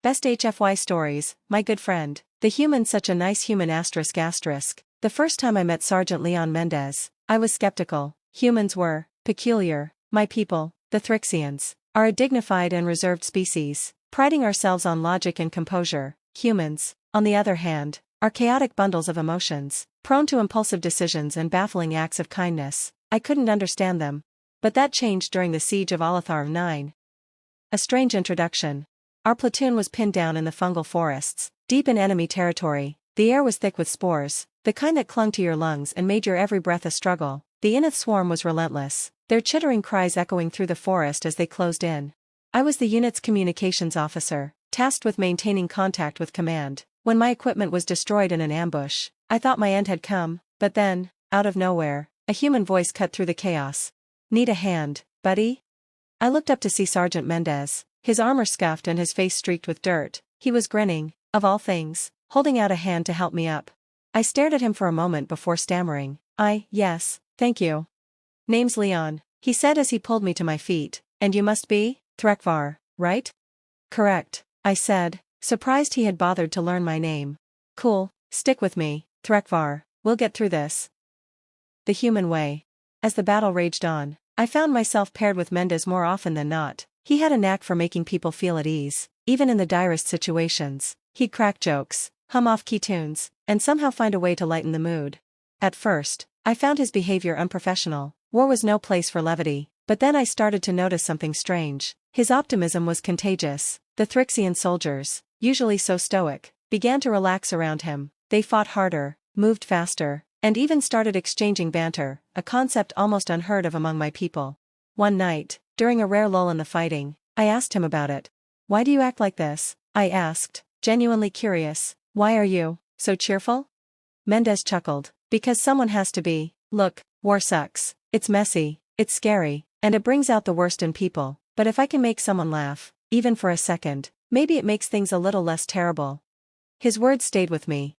Best HFY stories, my good friend. The human, such a nice human asterisk asterisk. The first time I met Sergeant Leon Mendez, I was skeptical. Humans were peculiar. My people, the Thrixians, are a dignified and reserved species, priding ourselves on logic and composure. Humans, on the other hand, are chaotic bundles of emotions, prone to impulsive decisions and baffling acts of kindness. I couldn't understand them. But that changed during the siege of Alatharm 9. A strange introduction. Our platoon was pinned down in the fungal forests, deep in enemy territory. The air was thick with spores, the kind that clung to your lungs and made your every breath a struggle. The Inith swarm was relentless, their chittering cries echoing through the forest as they closed in. I was the unit's communications officer, tasked with maintaining contact with command. When my equipment was destroyed in an ambush, I thought my end had come, but then, out of nowhere, a human voice cut through the chaos. "Need a hand, buddy?" I looked up to see Sergeant Mendez, his armor scuffed and his face streaked with dirt. He was grinning, of all things, holding out a hand to help me up. I stared at him for a moment before stammering, "Yes, thank you. Name's Leon," he said as he pulled me to my feet. "And you must be Threkvar, right?" "Correct," I said, surprised he had bothered to learn my name. "Cool, stick with me, Threkvar, we'll get through this." The human way. As the battle raged on, I found myself paired with Mendez more often than not. He had a knack for making people feel at ease, even in the direst situations. He'd crack jokes, hum off key tunes, and somehow find a way to lighten the mood. At first, I found his behavior unprofessional. War was no place for levity, but then I started to notice something strange. His optimism was contagious. The Thrixian soldiers, usually so stoic, began to relax around him. They fought harder, moved faster, and even started exchanging banter, a concept almost unheard of among my people. One night, during a rare lull in the fighting, I asked him about it. "Why do you act like this?" I asked, genuinely curious. "Why are you so cheerful?" Mendez chuckled. "Because someone has to be. Look, war sucks. It's messy, it's scary, and it brings out the worst in people. But if I can make someone laugh, even for a second, maybe it makes things a little less terrible." His words stayed with me.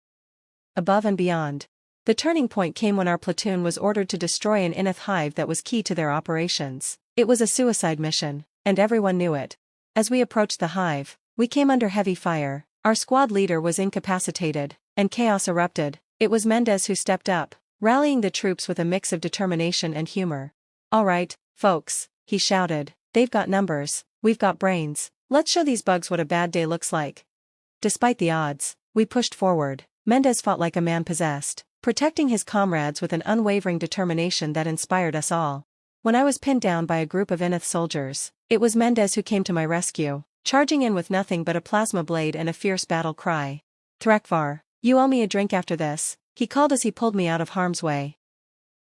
Above and beyond. The turning point came when our platoon was ordered to destroy an Inith hive that was key to their operations. It was a suicide mission, and everyone knew it. As we approached the hive, we came under heavy fire. Our squad leader was incapacitated, and chaos erupted. It was Mendez who stepped up, rallying the troops with a mix of determination and humor. "All right, folks," he shouted, "they've got numbers, we've got brains. Let's show these bugs what a bad day looks like." Despite the odds, we pushed forward. Mendez fought like a man possessed, protecting his comrades with an unwavering determination that inspired us all. When I was pinned down by a group of Inith soldiers, it was Mendez who came to my rescue, charging in with nothing but a plasma blade and a fierce battle cry. "Threkvar, you owe me a drink after this," he called as he pulled me out of harm's way.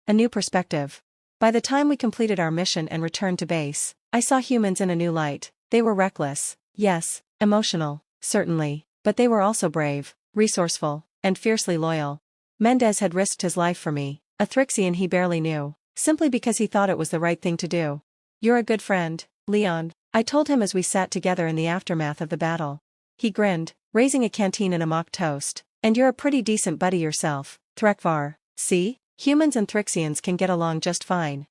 A new perspective. By the time we completed our mission and returned to base, I saw humans in a new light. They were reckless, yes, emotional, certainly, but they were also brave, resourceful, and fiercely loyal. Mendez had risked his life for me, a Thrixian he barely knew, simply because he thought it was the right thing to do. "You're a good friend, Leon," I told him as we sat together in the aftermath of the battle. He grinned, raising a canteen and a mock toast. "And you're a pretty decent buddy yourself, Threkvar. See? Humans and Thrixians can get along just fine."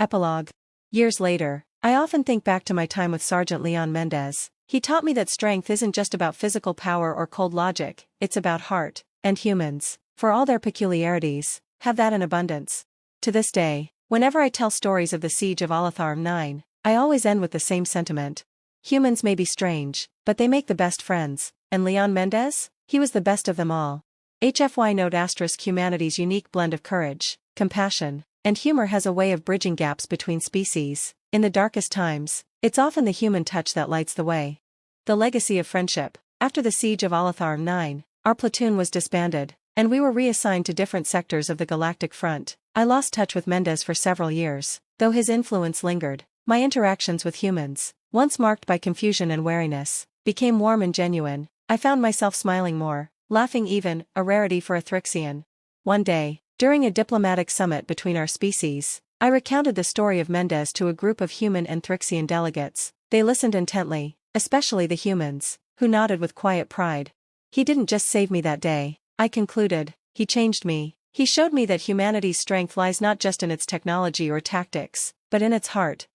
Epilogue. Years later, I often think back to my time with Sergeant Leon Mendez. He taught me that strength isn't just about physical power or cold logic, it's about heart, and humans, for all their peculiarities, have that in abundance. To this day, whenever I tell stories of the siege of Alatharm 9, I always end with the same sentiment. Humans may be strange, but they make the best friends, and Leon Mendez? He was the best of them all. HFY note asterisk humanity's unique blend of courage, compassion, and humor has a way of bridging gaps between species. In the darkest times, it's often the human touch that lights the way. The legacy of friendship. After the siege of Alatharm 9, our platoon was disbanded, and we were reassigned to different sectors of the galactic front. I lost touch with Mendez for several years, though his influence lingered. My interactions with humans, once marked by confusion and wariness, became warm and genuine. I found myself smiling more, laughing even, a rarity for a Thrixian. One day, during a diplomatic summit between our species, I recounted the story of Mendez to a group of human and Thrixian delegates. They listened intently, especially the humans, who nodded with quiet pride. "He didn't just save me that day," I concluded, "he changed me. He showed me that humanity's strength lies not just in its technology or tactics, but in its heart."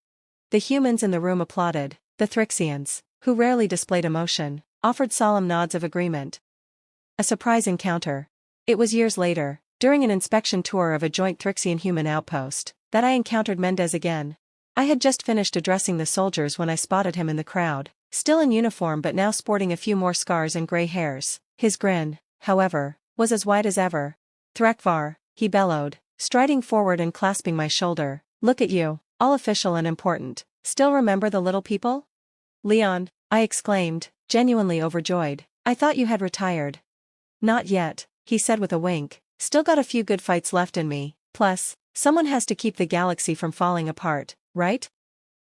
The humans in the room applauded. The Thrixians, who rarely displayed emotion, offered solemn nods of agreement. A surprise encounter. It was years later, during an inspection tour of a joint Thrixian-human outpost, that I encountered Mendez again. I had just finished addressing the soldiers when I spotted him in the crowd, still in uniform but now sporting a few more scars and gray hairs. His grin, however, was as wide as ever. "Thrakvar," he bellowed, striding forward and clasping my shoulder. "Look at you, all official and important. Still remember the little people?" "Leon," I exclaimed, genuinely overjoyed. "I thought you had retired." "Not yet," he said with a wink. "Still got a few good fights left in me. Plus, someone has to keep the galaxy from falling apart, right?"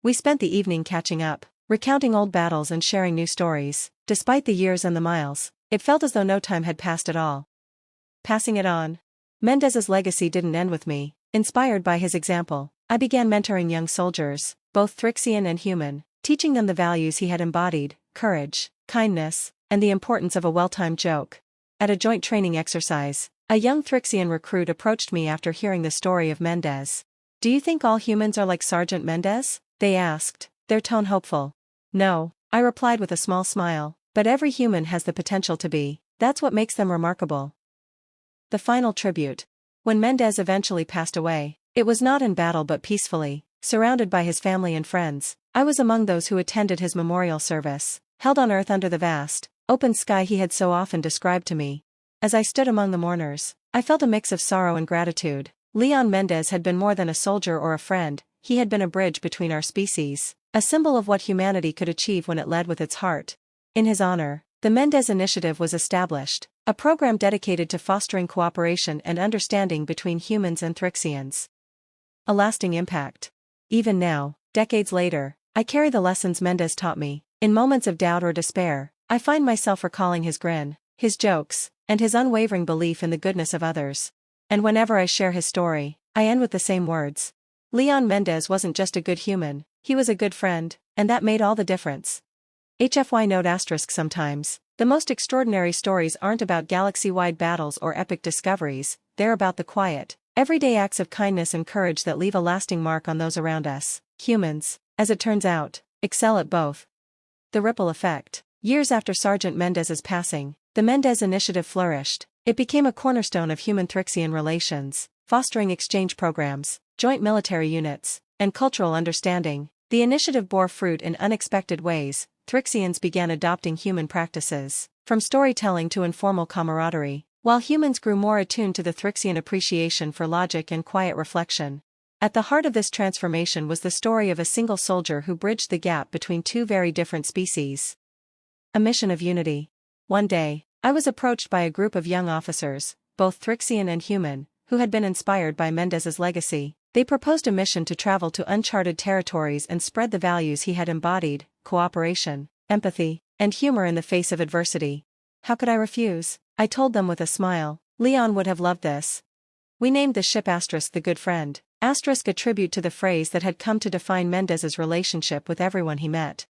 We spent the evening catching up, recounting old battles and sharing new stories. Despite the years and the miles, it felt as though no time had passed at all. Passing it on. Mendez's legacy didn't end with me. Inspired by his example, I began mentoring young soldiers, both Thrixian and human, teaching them the values he had embodied: courage, kindness, and the importance of a well-timed joke. At a joint training exercise, a young Thrixian recruit approached me after hearing the story of Mendez. "Do you think all humans are like Sergeant Mendez?" they asked, their tone hopeful. "No," I replied with a small smile, "but every human has the potential to be. That's what makes them remarkable." The final tribute. When Mendez eventually passed away, it was not in battle but peacefully, surrounded by his family and friends. I was among those who attended his memorial service, held on earth under the vast, open sky he had so often described to me. As I stood among the mourners, I felt a mix of sorrow and gratitude. Leon Mendez had been more than a soldier or a friend, he had been a bridge between our species, a symbol of what humanity could achieve when it led with its heart. In his honor, the Mendez Initiative was established, a program dedicated to fostering cooperation and understanding between humans and Thrixians. A lasting impact. Even now, decades later, I carry the lessons Mendez taught me. In moments of doubt or despair, I find myself recalling his grin, his jokes, and his unwavering belief in the goodness of others. And whenever I share his story, I end with the same words. Leon Mendez wasn't just a good human, he was a good friend, and that made all the difference. HFY note asterisk. Sometimes, the most extraordinary stories aren't about galaxy-wide battles or epic discoveries, they're about the quiet, everyday acts of kindness and courage that leave a lasting mark on those around us. Humans, as it turns out, excel at both. The ripple effect. Years after Sergeant Mendez's passing, the Mendez Initiative flourished. It became a cornerstone of human-Thrixian relations, fostering exchange programs, joint military units, and cultural understanding. The initiative bore fruit in unexpected ways. Thrixians began adopting human practices, from storytelling to informal camaraderie, while humans grew more attuned to the Thrixian appreciation for logic and quiet reflection. At the heart of this transformation was the story of a single soldier who bridged the gap between two very different species. A mission of unity. One day, I was approached by a group of young officers, both Thrixian and human, who had been inspired by Mendez's legacy. They proposed a mission to travel to uncharted territories and spread the values he had embodied: cooperation, empathy, and humor in the face of adversity. How could I refuse? I told them with a smile. Leon would have loved this. We named the ship * the Good Friend, * a tribute to the phrase that had come to define Mendez's relationship with everyone he met.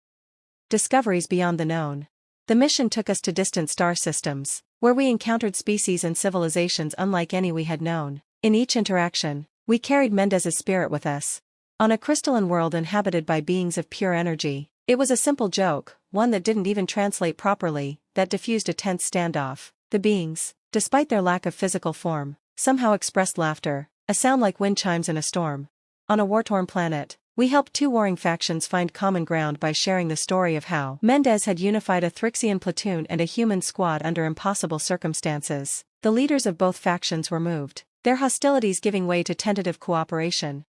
Discoveries beyond the known. The mission took us to distant star systems, where we encountered species and civilizations unlike any we had known. In each interaction, we carried Mendez's spirit with us. On a crystalline world inhabited by beings of pure energy, it was a simple joke, one that didn't even translate properly, that diffused a tense standoff. The beings, despite their lack of physical form, somehow expressed laughter, a sound like wind chimes in a storm. On a war-torn planet, we helped two warring factions find common ground by sharing the story of how Mendez had unified a Thrixian platoon and a human squad under impossible circumstances. The leaders of both factions were moved, their hostilities giving way to tentative cooperation.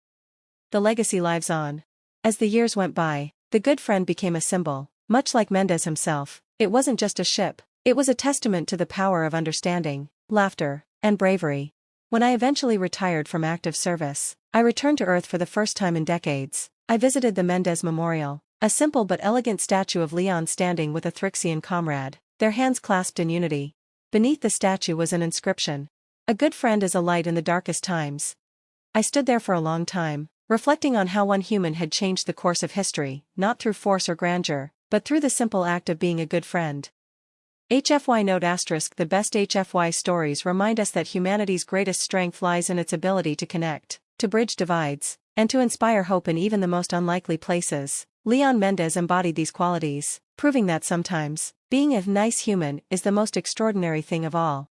The legacy lives on. As the years went by, the Good Friend became a symbol. Much like Mendez himself, it wasn't just a ship, it was a testament to the power of understanding, laughter, and bravery. When I eventually retired from active service, I returned to Earth for the first time in decades. I visited the Mendez Memorial, a simple but elegant statue of Leon standing with a Thrixian comrade, their hands clasped in unity. Beneath the statue was an inscription: "A good friend is a light in the darkest times." I stood there for a long time, reflecting on how one human had changed the course of history, not through force or grandeur, but through the simple act of being a good friend. HFY note * The best HFY stories remind us that humanity's greatest strength lies in its ability to connect, to bridge divides, and to inspire hope in even the most unlikely places. Leon Mendez embodied these qualities, proving that sometimes, being a nice human is the most extraordinary thing of all.